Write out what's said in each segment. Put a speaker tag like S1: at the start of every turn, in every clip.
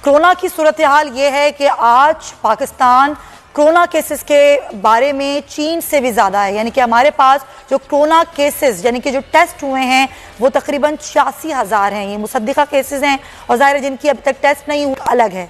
S1: Corona की सूरत हाल ये है कि आज पाकिस्तान कोरोना केसेस के बारे में चीन से भी ज़्यादा है। यानी कि हमारे पास जो कोरोना केसेस यानी कि जो टेस्ट हुए हैं वो तकरीबन 86,000 हैं। ये मुसद्दिका केसेस हैं और ज़ाहिर है जिनकी अभी तक टेस्ट नहीं हुआ अलग है।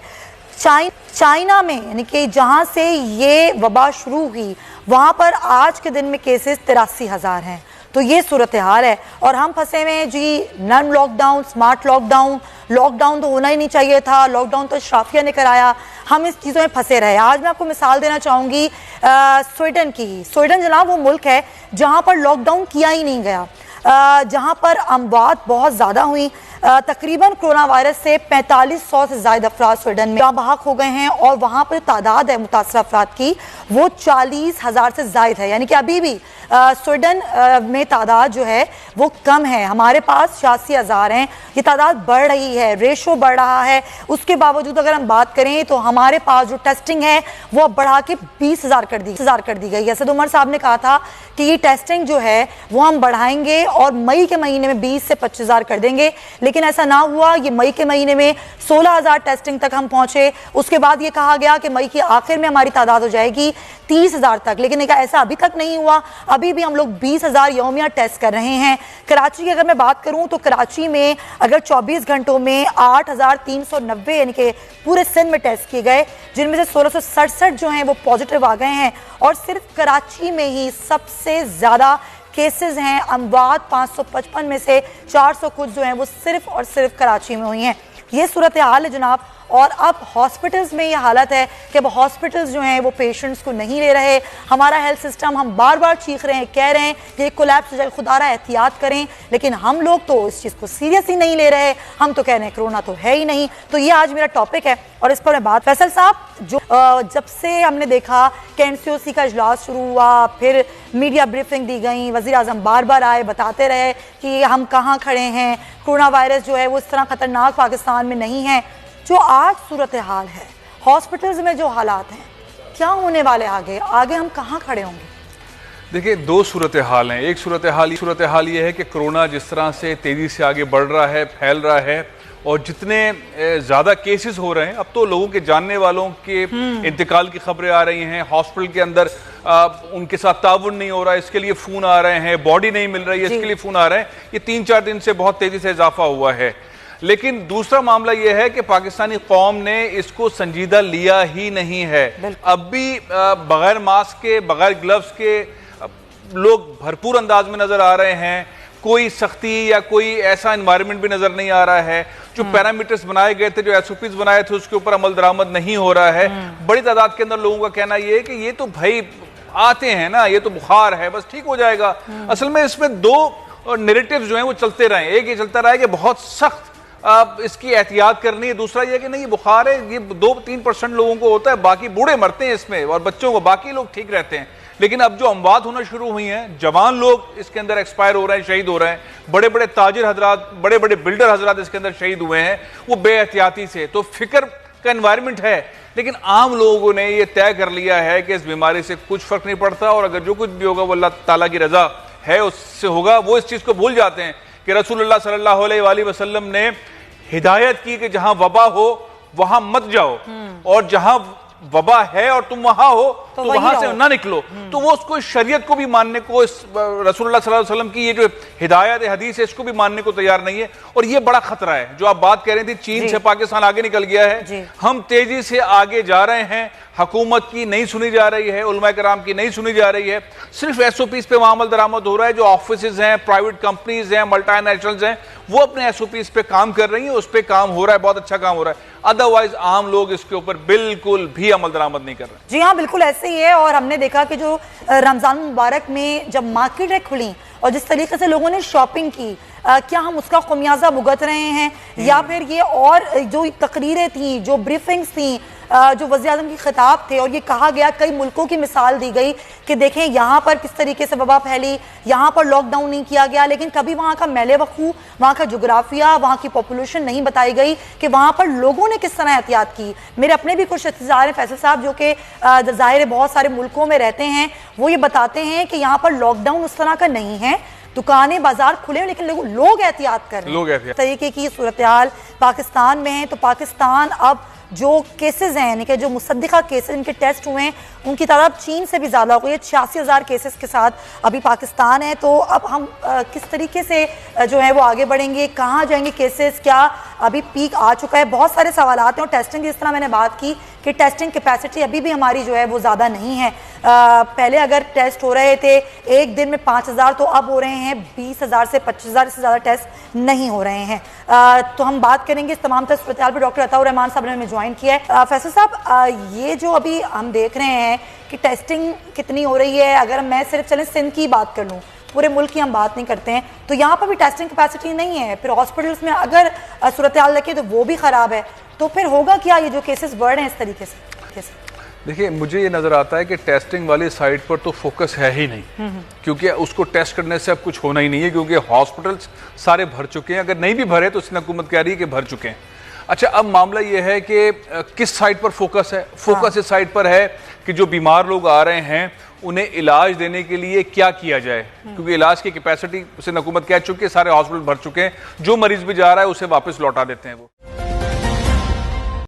S1: चाइना में यानी कि जहाँ से ये वबा शुरू हुई वहाँ पर आज के दिन में केसेस 83,000 हैं। तो ये सूरत हाल है और हम फंसे हुए हैं जी। नन लॉकडाउन, स्मार्ट लॉकडाउन, लॉकडाउन तो होना ही नहीं चाहिए था, लॉकडाउन तो शराफिया ने कराया, हम इस चीज़ों में फंसे रहे। आज मैं आपको मिसाल देना चाहूँगी स्वीडन की। स्वीडन जनाब वो मुल्क है जहाँ पर लॉकडाउन किया ही नहीं गया, जहाँ पर अमवात बहुत ज़्यादा हुई। तकरीबन कोरोना वायरस से 4500 से ज़्यादा अफराद स्वीडन में बहाक हो गए हैं और वहाँ पर तादाद है मुतासर अफराद की वो 40,000 से ज़ायद है। यानी कि अभी भी स्वीडन में तादाद जो है वो कम है। हमारे पास 86,000 हैं, ये तादाद बढ़ रही है, रेशो बढ़ रहा है। उसके बावजूद अगर हम बात करें तो हमारे पास जो टेस्टिंग है वो अब बढ़ा के 20,000 कर दी गई। असद उमर साहब ने कहा था कि ये टेस्टिंग जो है वो हम बढ़ाएंगे और मई के महीने में 20 से 25,000 कर देंगे, लेकिन ऐसा ना हुआ। ये मई के महीने में 16,000 टेस्टिंग तक हम पहुंचे। उसके बाद ये कहा गया कि मई के आखिर में हमारी तादाद हो जाएगी 30,000 तक, लेकिन ऐसा अभी तक नहीं हुआ। अभी भी हम लोग 20,000 यौमिया टेस्ट कर रहे हैं। कराची की अगर मैं बात करूं तो कराची में अगर 24 घंटों में 8,390 यानी कि पूरे सिंध में टेस्ट किए गए, जिनमें से 1667 जो हैं वो पॉजिटिव आ गए हैं और सिर्फ कराची में ही सबसे ज़्यादा केसेस हैं। अमवात 555 में से 400 कुछ जो हैं वो सिर्फ और सिर्फ कराची में हुई हैं। ये सूरत हाल है जनाब। और अब हॉस्पिटल्स में ये हालत है कि अब हॉस्पिटल्स जो हैं वो पेशेंट्स को नहीं ले रहे। हमारा हेल्थ सिस्टम, हम बार बार चीख रहे हैं, कह रहे हैं कि कोलैप्स हो जाए, खुदारा एहतियात करें, लेकिन हम लोग तो इस चीज़ को सीरियस ही नहीं ले रहे। हम तो कह रहे हैं कोरोना तो है ही नहीं। तो ये आज मेरा टॉपिक है और इस पर मैं बात फैसल साहब जो जब से हमने देखा कि NCOC का इजलास शुरू हुआ, फिर मीडिया ब्रीफिंग दी गई, वज़ीर आज़म बार बार आए, बताते रहे कि हम कहाँ खड़े हैं, कोरोना वायरस जो है वो इस तरह ख़तरनाक पाकिस्तान में नहीं है। जो आज सूरत हाल है, हॉस्पिटल्स में जो हालात हैं, क्या होने वाले आगे हम कहाँ खड़े होंगे?
S2: देखिए, दो सूरत हाल हैं। एक सूरत हाल ये है कि कोरोना जिस तरह से तेज़ी से आगे बढ़ रहा है, फैल रहा है और जितने ज़्यादा केसेस हो रहे हैं, अब तो लोगों के जानने वालों के इंतकाल की खबरें आ रही हैं। हॉस्पिटल के अंदर उनके साथ ताउन नहीं हो रहा है, इसके लिए फ़ोन आ रहे हैं। बॉडी नहीं मिल रही है, इसके लिए फ़ोन आ रहे हैं। ये 3-4 दिन से बहुत तेज़ी से इजाफा हुआ है। लेकिन दूसरा मामला यह है कि पाकिस्तानी कौम ने इसको संजीदा लिया ही नहीं है। अब भी बगैर मास्क के, बगैर ग्लव्स के लोग भरपूर अंदाज में नजर आ रहे हैं। कोई सख्ती या कोई ऐसा एनवायरनमेंट भी नजर नहीं आ रहा है। जो पैरामीटर्स बनाए गए थे, जो SOPs बनाए थे, उसके ऊपर अमल दरामद नहीं हो रहा है। बड़ी तादाद के अंदर लोगों का कहना यह है कि ये तो भाई आते हैं ना, ये तो बुखार है, बस ठीक हो जाएगा। असल में इसमें दो नैरेटिव्स जो हैं वो चलते रहे। एक ये चलता रहा है कि बहुत सख्त इसकी एहतियात करनी है, दूसरा यह कि नहीं, बुखार है, ये 2-3% लोगों को होता है, बाकी बूढ़े मरते हैं इसमें और बच्चों को, बाकी लोग ठीक रहते हैं। लेकिन अब जो अमवात होना शुरू हुई हैं, जवान लोग इसके अंदर एक्सपायर हो रहे हैं, शहीद हो रहे हैं। बड़े बड़े ताजिर हजरात, बड़े बड़े बिल्डर हजरात इसके अंदर शहीद हुए हैं, वो बेएहतियाती से। तो फिक्र का एनवायरनमेंट है, लेकिन आम लोगों ने यह तय कर लिया है कि इस बीमारी से कुछ फर्क नहीं पड़ता और अगर जो कुछ भी होगा वो अल्लाह ताला की रजा है उससे होगा। वो इस चीज को भूल जाते हैं कि रसूलुल्लाह सल्लल्लाहु अलैहि वसल्लम ने हिदायत की कि जहां वबा हो वहां मत जाओ और जहां वबा है और तुम वहां हो तो वहां से ना निकलो। तो वो उसको शरीयत को भी मानने को, इस रसूलुल्लाह सल्लल्लाहु अलैहि वसल्लम की ये जो हिदायत हदीस है इसको भी मानने को तैयार नहीं है। और ये बड़ा खतरा है। जो आप बात कह रही थी, चीन से पाकिस्तान आगे निकल गया है, हम तेजी से आगे जा रहे हैं। हुकूमत की नहीं सुनी जा रही है, उलमा कराम की नहीं सुनी जा रही है, सिर्फ SOPs पे अमल दरामद हो रहा है। जो ऑफिस हैं, प्राइवेट कंपनीज हैं, मल्टीनेशनल्स हैं, वो अपने SOPs पे काम कर रही हैं, उस पर काम हो रहा है, बहुत अच्छा काम हो रहा है। अदरवाइज आम लोग इसके ऊपर बिल्कुल भी अमल दरामद नहीं कर रहे।
S1: जी हाँ, बिल्कुल ऐसे ही है। और हमने देखा कि जो रमजान मुबारक में जब मार्केटें खुली और जिस तरीके से लोगों ने शॉपिंग की, क्या हम उसका खुमियाजा भुगत रहे हैं या फिर ये और जो तकरीरें थी, जो ब्रीफिंग्स थी, जो वज़ीर आज़म की खिताब थे और ये कहा गया, कई मुल्कों की मिसाल दी गई कि देखें यहाँ पर किस तरीके से वबा फैली, यहाँ पर लॉकडाउन नहीं किया गया, लेकिन कभी वहाँ का मेले वकू, वहाँ का जोग्राफिया, वहाँ की पॉपुलेशन नहीं बताई गई कि वहाँ पर लोगों ने किस तरह एहतियात की। मेरे अपने भी कुछ रिश्तेदार हैं फैसल साहब, जो कि ज़ाहिर बहुत सारे मुल्कों में रहते हैं, वो ये बताते हैं कि यहाँ पर लॉकडाउन उस तरह का नहीं है, दुकानें बाजार खुले हैं, लेकिन लोग एहतियात कर रहे हैं। तरीके की सूरत हाल पाकिस्तान में हैं, तो पाकिस्तान अब जो केसेस हैं यानी कि जो मुसद्दिका केसेस इनके टेस्ट हुए हैं उनकी तादाद चीन से भी ज़्यादा हो गई है। 86,000 केसेस के साथ अभी पाकिस्तान है। तो अब हम किस तरीके से जो है वो आगे बढ़ेंगे, कहाँ जाएंगे केसेस, क्या अभी पीक आ चुका है, बहुत सारे सवाल आते हैं। और टेस्टिंग जिस तरह मैंने बात की कि टेस्टिंग कैपेसिटी अभी भी हमारी जो है वो ज़्यादा नहीं है। पहले अगर टेस्ट हो रहे थे एक दिन में 5,000 तो अब हो रहे हैं 20,000 से 25,000 से ज़्यादा टेस्ट नहीं हो रहे हैं। तो हम बात करेंगे इस तमाम अस्पताल पर। डॉक्टर अताउर रहमान साहब ने हमें ज्वाइन किया है। फैसल साहब, ये जो अभी हम देख रहे हैं कि टेस्टिंग कितनी हो रही है, अगर मैं सिर्फ चलें सिंध की बात कर लूँ, पूरे मुल्क की हम बात नहीं करते हैं, तो यहाँ पर भी टेस्टिंग कैपेसिटी नहीं है। फिर हॉस्पिटल्स में अगर सूरत हाल रखी तो वो भी ख़राब है। तो फिर होगा क्या ये जो केसेस बढ़ रहे हैं इस तरीके से?
S2: देखिए, मुझे ये नज़र आता है कि टेस्टिंग वाली साइड पर तो फोकस है ही नहीं, क्योंकि उसको टेस्ट करने से अब कुछ होना ही नहीं है, क्योंकि हॉस्पिटल्स सारे भर चुके हैं। अगर नहीं भी भरे तो सिंध हुकूमत कह रही है कि भर चुके हैं। अच्छा, अब मामला ये है कि किस साइड पर फोकस है। फोकस इस साइड पर है कि जो बीमार लोग आ रहे हैं उन्हें इलाज देने के लिए क्या किया जाए, क्योंकि इलाज की कैपेसिटी सिंध हुकूमत कह चुकी है, सारे हॉस्पिटल भर चुके हैं, जो मरीज भी जा रहा है उसे वापस लौटा देते हैं वो।